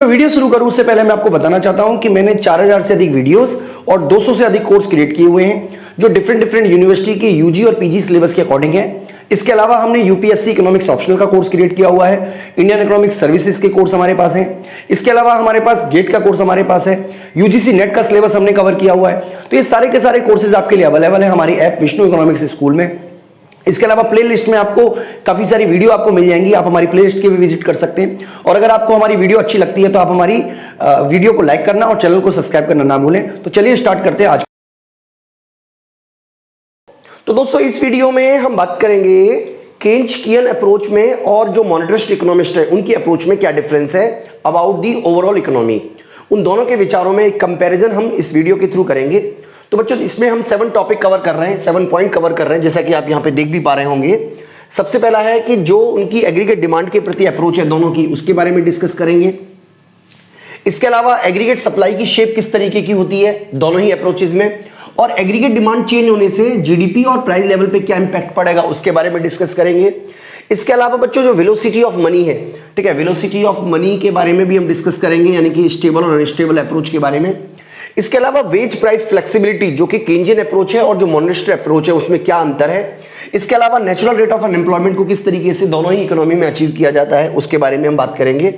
Video शुरू करूं उससे पहले मैं आपको बताना चाहता हूं कि मैंने 4000 से अधिक वीडियोस और 200 से अधिक कोर्स क्रिएट किए हुए हैं जो डिफरेंट यूनिवर्सिटी के यूजी और पीजी सिलेबस के अकॉर्डिंग है। इसके अलावा हमने यूपीएससी इकोनॉमिक्स ऑप्शनल का कोर्स क्रिएट किया हुआ है, इंडियन इकोनॉमिक्स सर्विसेज के कोर्स हमारे पास हैं। इसके अलावा हमारे पास गेट का कोर्स हमारे पास है, यूजीसी नेट का सिलेबस हमने कवर किया हुआ है। तो ये सारे के सारे कोर्सेज आपके लिए अवेलेबल है हमारी ऐप विष्णु इकोनॉमिक्स स्कूल में। इसके अलावा प्लेलिस्ट में आपको काफी सारी वीडियो आपको मिल जाएंगी, आप हमारी प्लेलिस्ट के भी विजिट कर सकते हैं। और अगर आपको हमारी वीडियो अच्छी लगती है तो आप हमारी वीडियो को लाइक करना और चैनल को सब्सक्राइब करना ना भूलें। तो चलिए स्टार्ट करते हैं आज। तो दोस्तों इस वीडियो में हम बात करेंगे केन्ज़ियन अप्रोच में और जो मॉनेटरिस्ट इकोनॉमिस्ट है उनकी अप्रोच में क्या डिफरेंस है अबाउट दी ओवरऑल इकोनॉमी। उन दोनों के विचारों में एक कंपैरिजन हम इस वीडियो के थ्रू करेंगे। तो बच्चों इसमें हम 7 टॉपिक कवर कर रहे हैं, 7 पॉइंट कवर कर रहे हैं, जैसा कि आप यहां पे देख भी पा रहे होंगे। सबसे पहला है कि जो उनकी एग्रीगेट डिमांड के प्रति अप्रोच है दोनों की, उसके बारे में डिस्कस करेंगे। इसके अलावा एग्रीगेट सप्लाई की शेप किस तरीके की होती है दोनों ही अप्रोचेज में, और एग्रीगेट डिमांड चेंज होने से जीडीपी और प्राइस लेवल पे क्या इंपैक्ट पड़ेगा उसके बारे में डिस्कस करेंगे। इसके अलावा बच्चों जो वेलोसिटी ऑफ मनी है, ठीक है, वेलोसिटी ऑफ मनी के बारे में भी हम डिस्कस करेंगे, यानी कि स्टेबल और अनस्टेबल अप्रोच के बारे में। इसके अलावा वेज प्राइस फ्लेक्सिबिलिटी जो कि केन्जियन अप्रोच है और जो मॉनेटरी अप्रोच है उसमें क्या अंतर है। इसके अलावा नेचुरल रेट ऑफ अनएम्प्लॉयमेंट को किस तरीके से दोनों ही इकोनॉमी में अचीव किया जाता है उसके बारे में हम बात करेंगे,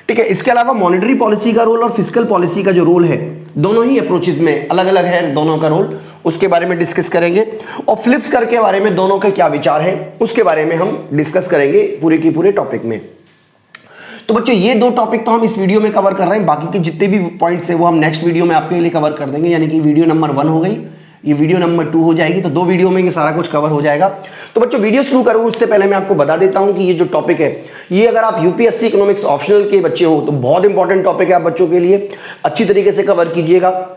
ठीक है। इसके अलावा मॉनेटरी पॉलिसी का रोल और फिस्कल पॉलिसी का जो रोल है दोनों ही अप्रोचेज में अलग अलग है दोनों का रोल, उसके बारे में डिस्कस करेंगे। और फ्लिप्स कर के बारे में दोनों के क्या विचार है उसके बारे में हम डिस्कस करेंगे पूरे की पूरे टॉपिक में। तो बच्चों ये 2 टॉपिक तो हम इस वीडियो में कवर कर रहे हैं, बाकी के जितने भी पॉइंट्स है वो हम नेक्स्ट वीडियो में आपके लिए कवर कर देंगे, यानी कि वीडियो नंबर 1 हो गई, ये वीडियो नंबर 2 हो जाएगी। तो 2 वीडियो में ये सारा कुछ कवर हो जाएगा। तो बच्चों वीडियो शुरू करूं उससे पहले मैं आपको बता देता हूं कि ये जो टॉपिक है ये अगर आप यूपीएससी इकोनॉमिक्स ऑप्शनल के बच्चे हो तो बहुत इंपॉर्टेंट टॉपिक है आप बच्चों के लिए, अच्छी तरीके से कवर कीजिएगा।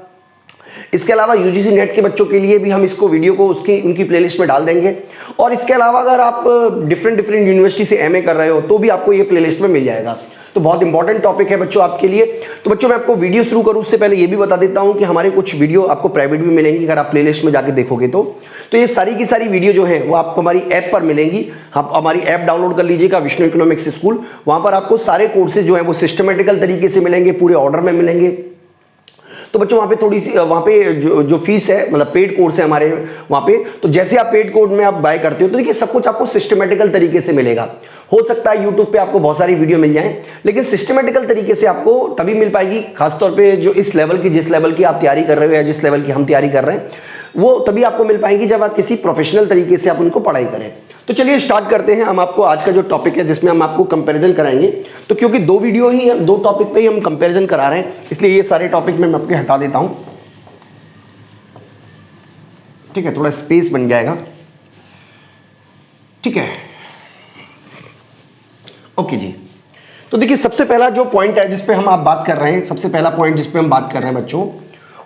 इसके अलावा यूजीसी नेट के बच्चों के लिए भी हम इसको वीडियो को उनकी प्लेलिस्ट में डाल देंगे। और इसके अलावा अगर आप डिफरेंट यूनिवर्सिटी से एमए कर रहे हो तो भी आपको ये प्लेलिस्ट में मिल जाएगा। तो बहुत इंपॉर्टेंट टॉपिक है बच्चों आपके लिए। तो बच्चों मैं आपको वीडियो शुरू करूं उससे पहले ये भी बता देता हूं कि हमारे कुछ वीडियो आपको प्राइवेट भी मिलेंगी अगर आप प्लेलिस्ट में जाके देखोगे तो ये सारी की सारी वीडियो जो है वो आपको हमारी ऐप पर मिलेंगी। आप हमारी ऐप डाउनलोड कर लीजिएगा विष्णु इकोनॉमिक्स स्कूल, वहां पर आपको सारे कोर्सेज जो है वो सिस्टमेटिकल तरीके से मिलेंगे, पूरे ऑर्डर में मिलेंगे। तो बच्चों वहाँ पे थोड़ी सी वहाँ पे जो फीस है मतलब पेड कोर्स है हमारे वहाँ पे, तो जैसे आप पेड कोड में आप बाय करते हो तो देखिए सब कुछ आपको सिस्टमेटिकल तरीके से मिलेगा। हो सकता है यूट्यूब पे आपको बहुत सारी वीडियो मिल जाए, लेकिन सिस्टमेटिकल तरीके से आपको तभी मिल पाएगी, खासतौर पे जो इस लेवल की जिस लेवल की आप तैयारी कर रहे हो या जिस लेवल की हम तैयारी कर रहे हैं वो तभी आपको मिल पाएंगी जब आप किसी प्रोफेशनल तरीके से आप उनको पढ़ाई करें। तो चलिए स्टार्ट करते हैं। हम आपको आज का जो टॉपिक है जिसमें हम आपको कंपैरिजन कराएंगे, तो क्योंकि 2 वीडियो ही 2 टॉपिक पे ही हम कंपैरिजन करा रहे हैं इसलिए ये सारे टॉपिक मैं आपके हटा देता हूं, ठीक है, थोड़ा स्पेस बन जाएगा, ठीक है, ओके जी। तो देखिए सबसे पहला जो पॉइंट है जिसपे हम आप बात कर रहे हैं, सबसे पहला पॉइंट जिसपे हम बात कर रहे हैं बच्चों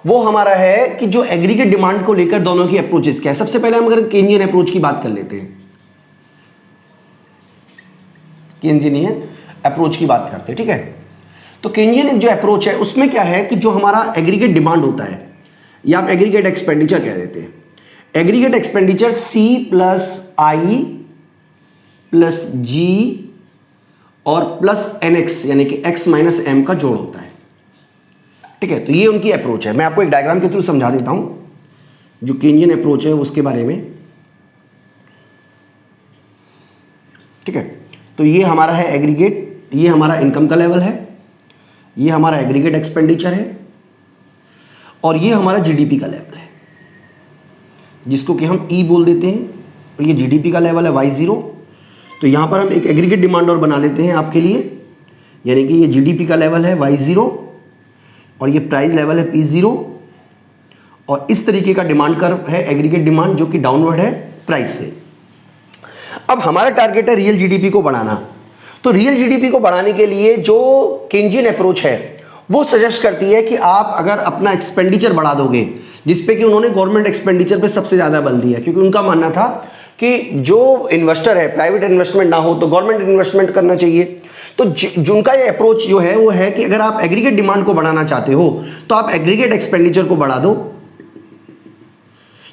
वो हमारा है कि जो एग्रीगेट डिमांड को लेकर दोनों की अप्रोचेस क्या है। सबसे पहले हम अगर केन्जियन अप्रोच की बात कर लेते हैं, केन्जियन अप्रोच की बात करते हैं, ठीक है। तो केन्जियन जो अप्रोच है उसमें क्या है कि जो हमारा एग्रीगेट डिमांड होता है या आप एग्रीगेट एक्सपेंडिचर कह देते हैं, aggregate expenditure C plus I plus G और प्लस NX यानी कि X माइनस M का जोड़ होता है, ठीक है। तो ये उनकी अप्रोच है। मैं आपको एक डायग्राम के थ्रू समझा देता हूं जो केन्जियन अप्रोच है उसके बारे में, ठीक है। तो ये हमारा है एग्रीगेट, ये हमारा इनकम का लेवल है, ये हमारा एग्रीगेट एक्सपेंडिचर है और ये हमारा जीडीपी का लेवल है जिसको कि हम E बोल देते हैं, और ये जीडीपी का लेवल है Y0। तो यहां पर हम एक एग्रीगेट डिमांड और बना लेते हैं आपके लिए, यानी कि ये जीडीपी का लेवल है Y0 और ये प्राइस लेवल है P0 और इस तरीके का डिमांड कर्व है एग्रीगेट डिमांड जो कि डाउनवर्ड है प्राइस से। अब हमारा टारगेट है रियल जीडीपी को बढ़ाना। तो रियल जीडीपी को बढ़ाने के लिए जो केन्जियन अप्रोच है वो सजेस्ट करती है कि आप अगर अपना एक्सपेंडिचर बढ़ा दोगे, जिसपे कि उन्होंने गवर्नमेंट एक्सपेंडिचर पे सबसे ज्यादा बल दिया, क्योंकि उनका मानना था कि जो इन्वेस्टर है प्राइवेट इन्वेस्टमेंट ना हो तो गवर्नमेंट इन्वेस्टमेंट करना चाहिए। तो उनका ये अप्रोच जो है वो है कि अगर आप एग्रीगेट डिमांड को बढ़ाना चाहते हो तो आप एग्रीगेट एक्सपेंडिचर को बढ़ा दो।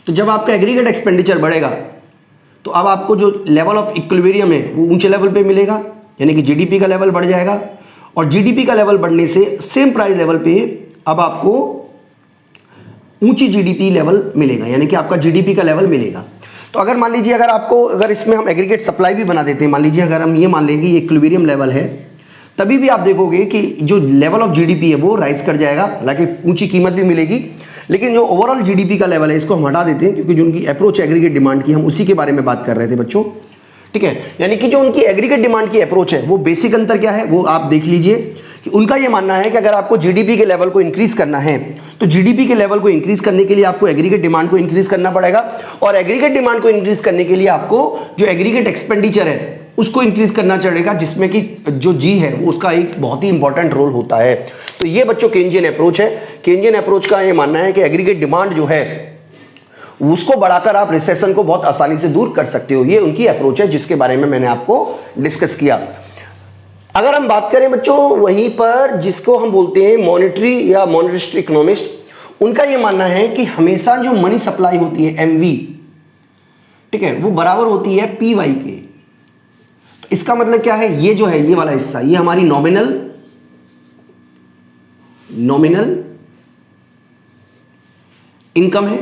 तो जब आपका एग्रीगेट एक्सपेंडिचर बढ़ेगा तो अब आपको जो लेवल ऑफ इक्विलिब्रियम है वो ऊंचे लेवल पे मिलेगा, यानी कि जीडीपी का लेवल बढ़ जाएगा और जीडीपी का लेवल बढ़ने से सेम प्राइस लेवल पे अब आपको ऊंची जीडीपी लेवल मिलेगा, यानी कि आपका जीडीपी का लेवल मिलेगा। तो अगर मान लीजिए अगर इसमें हम एग्रीगेट सप्लाई भी बना देते हैं, मान लीजिए अगर हम ये मान लेंगे ये इक्विलिब्रियम लेवल है, तभी भी आप देखोगे कि जो लेवल ऑफ जीडीपी है वो राइज कर जाएगा, हालांकि ऊंची कीमत भी मिलेगी, लेकिन जो ओवरऑल जीडीपी का लेवल है इसको हम हटा देते हैं, क्योंकि जो उनकी अप्रोच एग्रीगेट डिमांड की हम उसी के बारे में बात कर रहे थे बच्चों, ठीक है। यानी कि जो उनकी एग्रीगेट डिमांड की अप्रोच है वो बेसिक अंतर क्या है वो आप देख लीजिए कि उनका ये मानना है कि अगर आपको जीडीपी के लेवल को इंक्रीज करना है तो जीडीपी के लेवल को इंक्रीज करने के लिए आपको एग्रीगेट डिमांड को इंक्रीज करना पड़ेगा, और एग्रीगेट डिमांड को इंक्रीज करने के लिए आपको जो एग्रीगेट एक्सपेंडिचर है उसको इंक्रीज करना चढ़ेगा, जिसमें कि जो जी है वो उसका एक बहुत ही इंपॉर्टेंट रोल होता है। तो ये बच्चों केंजियन अप्रोच है। केंजियन अप्रोच का ये मानना है कि एग्रीगेट डिमांड जो है उसको बढ़ाकर आप रिसेशन को बहुत आसानी से दूर कर सकते हो। ये उनकी अप्रोच है जिसके बारे में मैंने आपको डिस्कस किया। अगर हम बात करें बच्चों वहीं पर जिसको हम बोलते हैं मॉनेटरी या मॉनेटरिस्ट इकोनॉमिस्ट, उनका ये मानना है कि हमेशा जो मनी सप्लाई होती है एमवी, ठीक है, वो बराबर होती है पी वाई के। तो इसका मतलब क्या है, ये जो है ये वाला हिस्सा ये हमारी नॉमिनल इनकम है,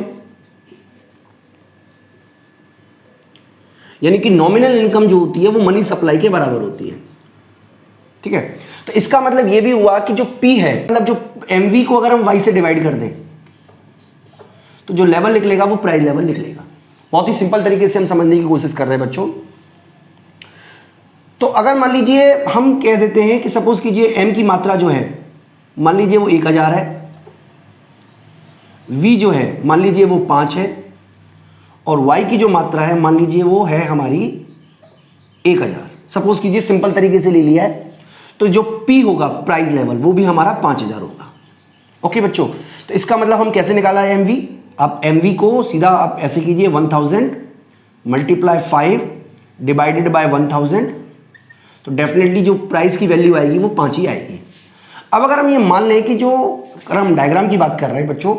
यानी कि नॉमिनल इनकम जो होती है वो मनी सप्लाई के बराबर होती है, ठीक है। तो इसका मतलब ये भी हुआ कि जो P है, मतलब जो MV को अगर हम Y से डिवाइड कर दें तो जो लेवल निकलेगा वो प्राइस लेवल निकलेगा। बहुत ही सिंपल तरीके से हम समझने की कोशिश कर रहे हैं बच्चों। तो अगर मान लीजिए हम कह देते हैं कि सपोज कीजिए M की मात्रा जो है मान लीजिए वो 1000 है, V जो है मान लीजिए वो 5 है, और Y की जो मात्रा है मान लीजिए वो है हमारी 1000, सपोज कीजिए सिंपल तरीके से ले लिया है। तो जो P होगा प्राइस लेवल वो भी हमारा 5000 होगा। ओके बच्चों, तो इसका मतलब हम कैसे निकाला है MV, आप MV को सीधा आप ऐसे कीजिए 1000 मल्टीप्लाई 5 डिवाइडेड बाय 1000, तो डेफिनेटली जो प्राइस की वैल्यू आएगी वो 5 ही आएगी। अब अगर हम ये मान लें कि जो अगर हम डायग्राम की बात कर रहे हैं बच्चों,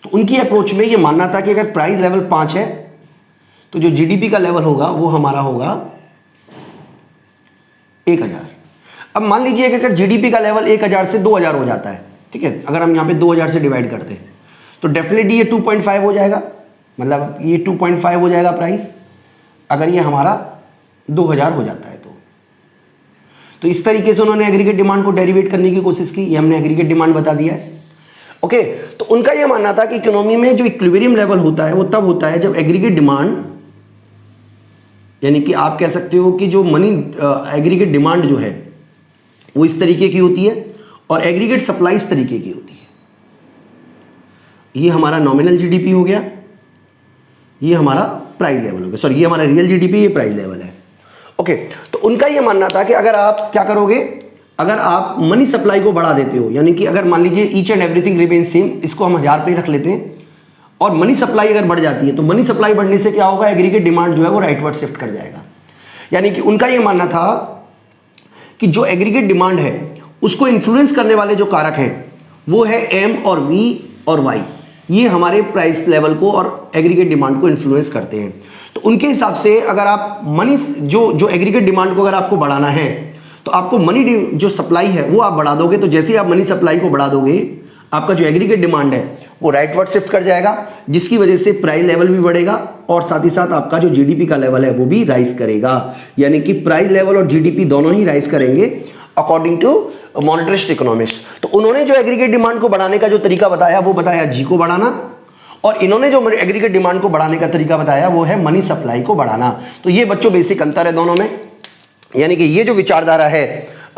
तो उनकी अप्रोच में ये मानना था कि अगर प्राइस लेवल 5 है तो जो जीडीपी का लेवल होगा वो हमारा होगा 1000। अब मान लीजिए कि अगर जीडीपी का लेवल 1000 से 2000 हो जाता है, ठीक है, अगर हम यहाँ पे 2000 से डिवाइड करते हैं तो डेफिनेटली ये 2.5 हो जाएगा, मतलब ये 2.5 हो जाएगा प्राइस, अगर ये हमारा 2000 हो जाता है तो इस तरीके से उन्होंने एग्रीगेट डिमांड को डेरिवेट करने की कोशिश की। ये हमने एग्रीगेट डिमांड बता दिया है। ओके, तो उनका यह मानना था कि इकोनॉमी में जो इक्विलिब्रियम लेवल होता है वो तब होता है जब एग्रीगेट डिमांड, यानी कि आप कह सकते हो कि जो मनी एग्रीगेट डिमांड जो है वो इस तरीके की होती है और एग्रीगेट सप्लाई इस तरीके की होती है। ये हमारा नॉमिनल जीडीपी हो गया, ये हमारा प्राइस लेवल हो गया, सॉरी ये हमारा रियल जीडीपी, ये प्राइस लेवल है। ओके, तो उनका यह मानना था कि अगर आप क्या करोगे, अगर आप मनी सप्लाई को बढ़ा देते हो, यानी कि अगर मान लीजिए each and everything remain same, इसको हम 1000 पे रख लेते हैं, और मनी सप्लाई अगर बढ़ जाती है तो मनी सप्लाई बढ़ने से क्या होगा, एग्रीगेट डिमांड जो है वो राइटवर्ड शिफ्ट कर जाएगा। यानी कि उनका यह मानना था कि जो एग्रीगेट डिमांड है उसको इन्फ्लुएंस करने वाले जो कारक हैं वो है M और V और Y, ये हमारे प्राइस लेवल को और एग्रीगेट डिमांड को इन्फ्लुएंस करते हैं। तो उनके हिसाब से अगर आप मनी जो एग्रीगेट डिमांड को अगर आपको बढ़ाना है तो आपको मनी जो सप्लाई है वो आप बढ़ा दोगे, तो जैसे ही आप मनी सप्लाई को बढ़ा दोगे आपका जो एग्रीगेट डिमांड है वो राइटवर्ड शिफ्ट कर जाएगा, जिसकी वजह से प्राइस लेवल भी बढ़ेगा और साथ ही साथ आपका जो जीडीपी का लेवल है वो भी राइज करेगा। यानी कि प्राइस लेवल और जीडीपी दोनों ही राइज करेंगे अकॉर्डिंग टू मॉनेटरिस्ट इकोनॉमिस्ट। तो उन्होंने जो एग्रीगेट डिमांड को बढ़ाने का जो तरीका बताया वो बताया जी को बढ़ाना, और इन्होंने जो एग्रीगेट डिमांड को बढ़ाने का तरीका बताया वो है मनी सप्लाई को बढ़ाना। तो ये बच्चों बेसिक अंतर है दोनों में। यानी कि ये जो विचारधारा है,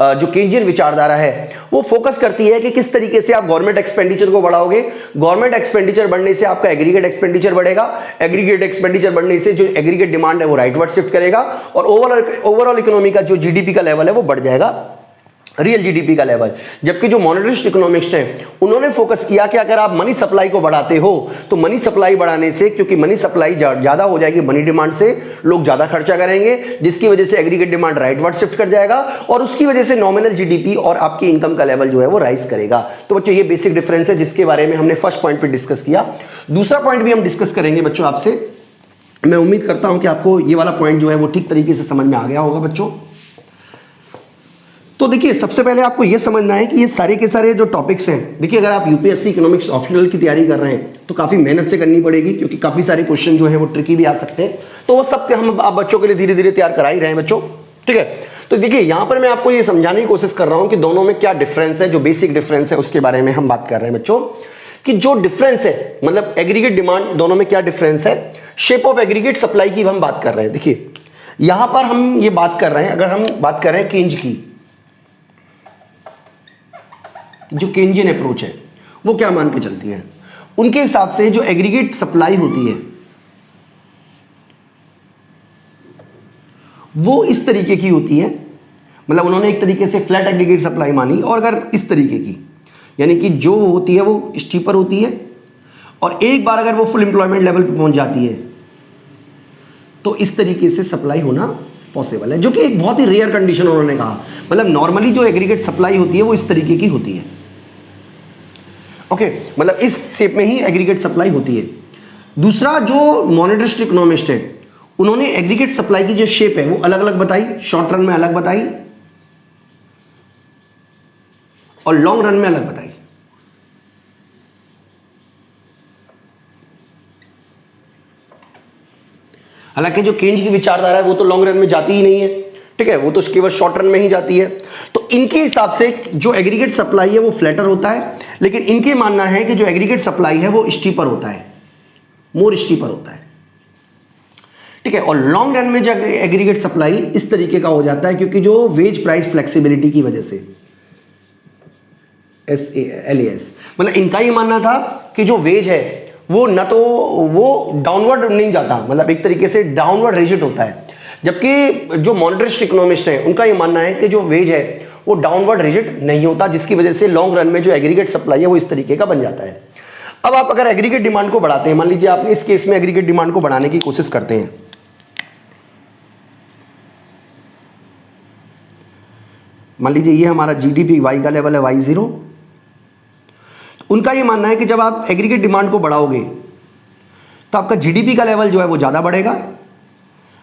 जो केंजियन विचारधारा है, वो फोकस करती है कि किस तरीके से आप गवर्नमेंट एक्सपेंडिचर को बढ़ाओगे। गवर्नमेंट एक्सपेंडिचर बढ़ने से आपका एग्रीगेट एक्सपेंडिचर बढ़ेगा, एग्रीगेट एक्सपेंडिचर बढ़ने से जो एग्रीगेट डिमांड है वो राइटवर्ड शिफ्ट करेगा, और ओवरऑल इकोनॉमी का जो जीडीपी का लेवल है वो बढ़ जाएगा, रियल जीडीपी का लेवल। जबकि जो मॉनेटरिस्ट इकोनॉमिस्ट हैं उन्होंने फोकस किया कि अगर आप मनी सप्लाई को बढ़ाते हो तो मनी सप्लाई बढ़ाने से, क्योंकि मनी सप्लाई ज्यादा हो जाएगी मनी डिमांड से, लोग ज्यादा खर्चा करेंगे, जिसकी वजह से एग्रीगेट डिमांड राइटवर्ड शिफ्ट कर जाएगा और उसकी वजह से नॉमिनल जीडीपी और आपकी इनकम का लेवल जो है वो राइज करेगा। तो बच्चों ये बेसिक डिफरेंस है जिसके बारे में हमने फर्स्ट पॉइंट पे डिस्कस किया। दूसरा पॉइंट भी हम डिस्कस करेंगे बच्चों आपसे। मैं उम्मीद करता हूं कि आपको ये वाला पॉइंट जो है वो ठीक तरीके से समझ में आ गया होगा बच्चों। तो देखिए सबसे पहले आपको यह समझना है कि ये सारे के सारे जो टॉपिक्स हैं, देखिए अगर आप यूपीएससी इकोनॉमिक्स ऑप्शनल की तैयारी कर रहे हैं तो काफ़ी मेहनत से करनी पड़ेगी, क्योंकि काफ़ी सारे क्वेश्चन जो है वो ट्रिकी भी आ सकते हैं। तो वो सब हम आप बच्चों के लिए धीरे धीरे तैयार करा ही रहे हैं बच्चों, ठीक है। तो देखिए यहाँ पर मैं आपको ये समझाने की कोशिश कर रहा हूँ कि दोनों में क्या डिफरेंस है, जो बेसिक डिफरेंस है उसके बारे में हम बात कर रहे हैं बच्चों, कि जो डिफरेंस है मतलब एग्रीगेट डिमांड, दोनों में क्या डिफरेंस है। शेप ऑफ एग्रीगेट सप्लाई की हम बात कर रहे हैं। देखिए यहां पर हम ये बात कर रहे हैं, अगर हम बात कर रहे हैं केंज की, जो केंजियन अप्रोच है वो क्या मान के चलती है, उनके हिसाब से जो एग्रीगेट सप्लाई होती है वो इस तरीके की होती है, मतलब उन्होंने एक तरीके से फ्लैट एग्रीगेट सप्लाई मानी। और अगर इस तरीके की, यानी कि जो होती है वो स्टीपर होती है और एक बार अगर वो फुल एम्प्लॉयमेंट लेवल पे पहुंच जाती है तो इस तरीके से सप्लाई होना पॉसिबल है, जो कि एक बहुत ही रेयर कंडीशन उन्होंने कहा। मतलब नॉर्मली जो एग्रीगेट सप्लाई होती है वो इस तरीके की होती है, ओके, मतलब इस शेप में ही एग्रीगेट सप्लाई होती है। दूसरा जो मॉनेटरिस्ट इकोनॉमिस्ट है उन्होंने एग्रीगेट सप्लाई की जो शेप है वो अलग अलग बताई, शॉर्ट रन में अलग बताई और लॉन्ग रन में अलग बताई। हालांकि जो केंज की विचारधारा है वो तो लॉन्ग रन में जाती ही नहीं है, ठीक है, वो तो केवल शॉर्ट रन में ही जाती है। तो इनके हिसाब से जो एग्रीगेट सप्लाई है वो फ्लैटर होता है, लेकिन इनके मानना है कि जो एग्रीगेट सप्लाई है वो स्टीपर होता है, मोर स्टीपर होता है, ठीक है। और लॉन्ग रन में जो एग्रीगेट सप्लाई इस तरीके का हो जाता है, क्योंकि जो वेज प्राइस फ्लेक्सिबिलिटी की वजह से SALAS, मतलब इनका ही मानना था कि जो वेज है वो न तो वो डाउनवर्ड नहीं जाता, मतलब एक तरीके से डाउनवर्ड रिजिड होता है, जबकि जो मॉनेटरिस्ट इकोनॉमिस्ट हैं उनका ये मानना है कि जो वेज है वो डाउनवर्ड रिजिड नहीं होता, जिसकी वजह से लॉन्ग रन में जो एग्रीगेट सप्लाई है वो इस तरीके का बन जाता है। अब आप अगर एग्रीगेट डिमांड को बढ़ाते हैं, मान लीजिए आपने इस केस में एग्रीगेट डिमांड को बढ़ाने की कोशिश करते हैं, मान लीजिए ये हमारा GDP Y का लेवल है Y0, उनका ये मानना है कि जब आप एग्रीगेट डिमांड को बढ़ाओगे तो आपका GDP का लेवल जो है वो ज़्यादा बढ़ेगा,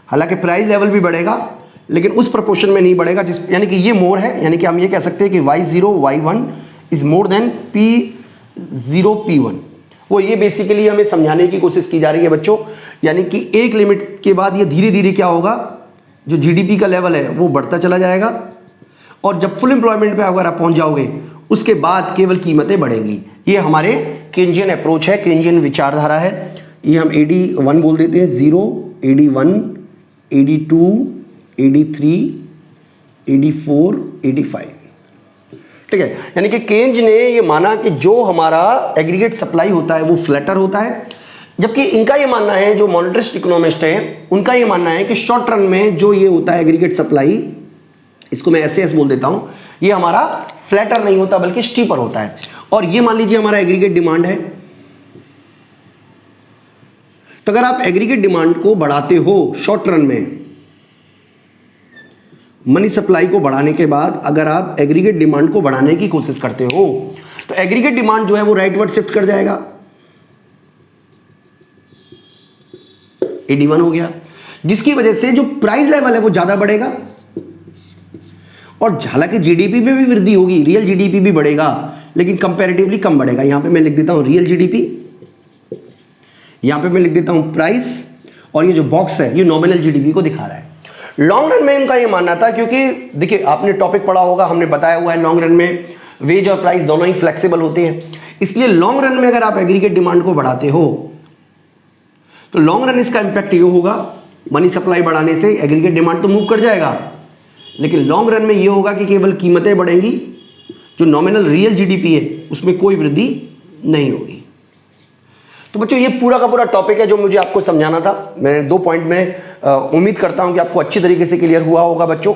हालांकि प्राइस लेवल भी बढ़ेगा लेकिन उस प्रोपोर्शन में नहीं बढ़ेगा, जिस यानी कि ये मोर है, यानी कि हम ये कह सकते हैं कि Y0 Y1 is more than P0 P1। वो ये बेसिकली हमें समझाने की कोशिश की जा रही है बच्चों, यानी कि एक लिमिट के बाद ये धीरे धीरे क्या होगा, जो GDP का लेवल है वो बढ़ता चला जाएगा और जब फुल एम्प्लॉयमेंट पे अगर आप पहुंच जाओगे उसके बाद केवल कीमतें बढ़ेंगी। ये हमारे केंजियन अप्रोच है, केंजियन विचारधारा है। ये हम AD1 बोल देते हैं, 0, AD1, AD2, AD3, AD4, AD5, ठीक है। यानी कि केंज ने ये माना कि जो हमारा एग्रीगेट सप्लाई होता है वो फ्लैटर होता है, जबकि इनका ये मानना है, जो मॉनेटरिस्ट इकोनॉमिस्ट हैं उनका ये मानना है कि शॉर्ट रन में जो ये होता है एग्रीगेट सप्लाई, इसको मैं SAS बोल देता हूं, ये हमारा फ्लैटर नहीं होता बल्कि स्टीपर होता है। और ये मान लीजिए हमारा एग्रीगेट डिमांड है, तो अगर आप एग्रीगेट डिमांड को बढ़ाते हो शॉर्ट रन में, मनी सप्लाई को बढ़ाने के बाद अगर आप एग्रीगेट डिमांड को बढ़ाने की कोशिश करते हो तो एग्रीगेट डिमांड जो है वो राइटवर्ड शिफ्ट कर जाएगा, AD1 हो गया, जिसकी वजह से जो प्राइस लेवल है वो ज्यादा बढ़ेगा और हालांकि GDP में भी वृद्धि होगी, रियल GDP भी बढ़ेगा लेकिन कंपैरेटिवली कम बढ़ेगा। यहां पे मैं लिख देता हूं रियल GDP, यहां पे मैं लिख देता हूं प्राइस, और ये जो बॉक्स है ये नॉमिनल GDP को दिखा रहा है। लॉन्ग रन में इनका ये मानना था, क्योंकि देखिए आपने टॉपिक पढ़ा होगा, हमने बताया हुआ है लॉन्ग रन में वेज और प्राइस दोनों ही फ्लेक्सिबल होते हैं, इसलिए लॉन्ग रन में अगर आप एग्रीगेट डिमांड को बढ़ाते हो तो लॉन्ग रन इसका इंपैक्ट ये होगा, मनी सप्लाई बढ़ाने से एग्रीगेट डिमांड तो मूव कर जाएगा, लेकिन लॉन्ग रन में ये होगा कि केवल कीमतें बढ़ेंगी, जो नॉमिनल रियल GDP है उसमें कोई वृद्धि नहीं होगी। तो बच्चों ये पूरा का पूरा टॉपिक है जो मुझे आपको समझाना था। मैं 2 पॉइंट में उम्मीद करता हूं कि आपको अच्छी तरीके से क्लियर हुआ होगा बच्चों।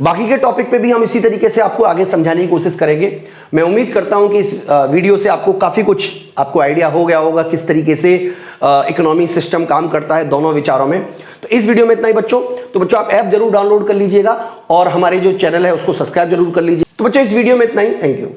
बाकी के टॉपिक पे भी हम इसी तरीके से आपको आगे समझाने की कोशिश करेंगे। मैं उम्मीद करता हूं कि इस वीडियो से आपको काफ़ी कुछ आपको आइडिया हो गया होगा किस तरीके से इकोनॉमी सिस्टम काम करता है दोनों विचारों में। तो इस वीडियो में इतना ही बच्चों। तो बच्चों आप ऐप जरूर डाउनलोड कर लीजिएगा और हमारे जो चैनल है उसको सब्सक्राइब जरूर कर लीजिए। तो बच्चों इस वीडियो में इतना ही, थैंक यू।